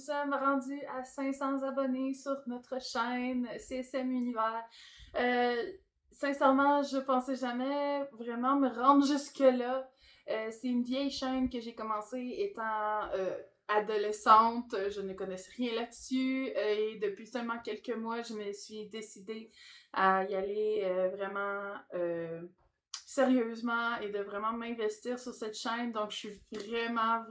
sommes rendus à 500 abonnés sur notre chaîne CSM Univers. Euh, Sincèrement, je pensais jamais vraiment me rendre jusque-là. C'est une vieille chaîne que j'ai commencé étant adolescente. Je ne connaissais rien là-dessus et depuis seulement quelques mois, je me suis décidée à y aller sérieusement et de vraiment m'investir sur cette chaîne. Donc, je suis vraiment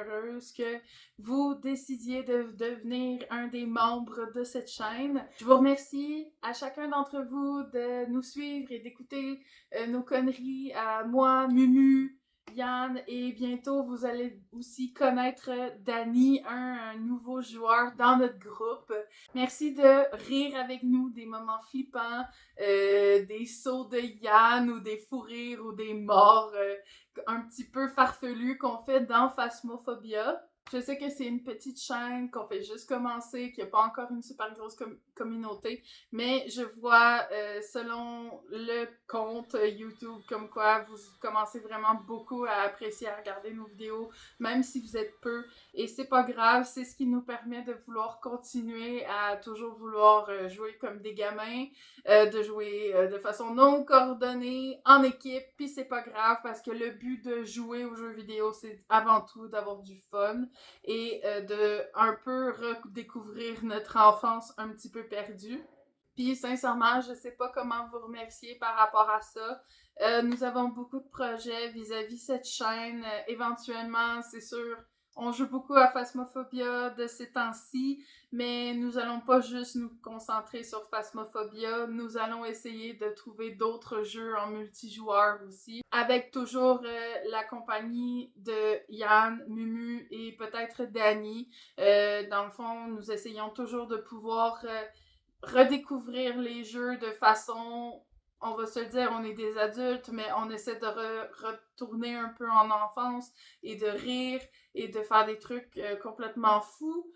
heureuse que vous décidiez de devenir un des membres de cette chaîne. Je vous remercie à chacun d'entre vous de nous suivre et d'écouter nos conneries à moi, Mumu, Yann, et bientôt vous allez aussi connaître Danny, un nouveau joueur dans notre groupe. Merci de rire avec nous des moments flippants, des sauts de Yann ou des fous rires ou des morts un petit peu farfelus qu'on fait dans Phasmophobia. Je sais que c'est une petite chaîne, qu'on fait juste commencer, qu'il n'y a pas encore une super grosse communauté, mais je vois, selon le compte YouTube, comme quoi vous commencez vraiment beaucoup à apprécier, à regarder nos vidéos, même si vous êtes peu. Et c'est pas grave, c'est ce qui nous permet de vouloir continuer à toujours vouloir jouer comme des gamins, de jouer de façon non coordonnée, en équipe, puis c'est pas grave parce que le but de jouer aux jeux vidéo, c'est avant tout d'avoir du fun et de un peu redécouvrir notre enfance un petit peu perdue. Puis sincèrement, je sais pas comment vous remercier par rapport à ça. Nous avons beaucoup de projets vis-à-vis cette chaîne. Éventuellement, c'est sûr, on joue beaucoup à Phasmophobia de ces temps-ci, mais nous allons pas juste nous concentrer sur Phasmophobia. Nous allons essayer de trouver d'autres jeux en multijoueur aussi, avec toujours la compagnie de Yann, Mumu et peut-être Danny. Dans le fond, nous essayons toujours de pouvoir redécouvrir les jeux de façon, on va se le dire, on est des adultes, mais on essaie de retourner un peu en enfance et de rire et de faire des trucs complètement fous.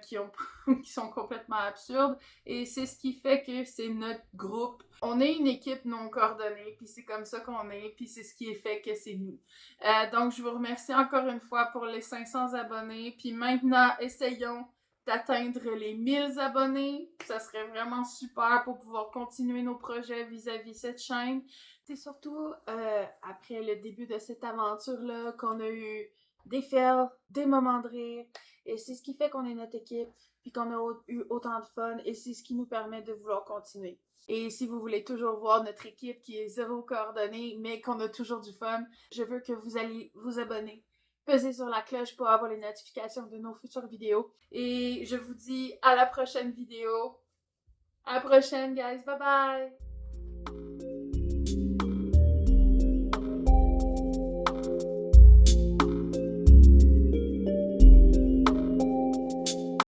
Qui sont complètement absurdes et c'est ce qui fait que c'est notre groupe. On est une équipe non coordonnée puis c'est comme ça qu'on est puis c'est ce qui fait que c'est nous. Donc je vous remercie encore une fois pour les 500 abonnés puis maintenant essayons d'atteindre les 1000 abonnés. Ça serait vraiment super pour pouvoir continuer nos projets vis-à-vis cette chaîne. C'est surtout après le début de cette aventure-là qu'on a eu des fails, des moments de rire. Et c'est ce qui fait qu'on est notre équipe, puis qu'on a eu autant de fun. Et c'est ce qui nous permet de vouloir continuer. Et si vous voulez toujours voir notre équipe qui est zéro coordonnée, mais qu'on a toujours du fun, je veux que vous alliez vous abonner. Pesez sur la cloche pour avoir les notifications de nos futures vidéos. Et je vous dis à la prochaine vidéo. À la prochaine, guys. Bye bye!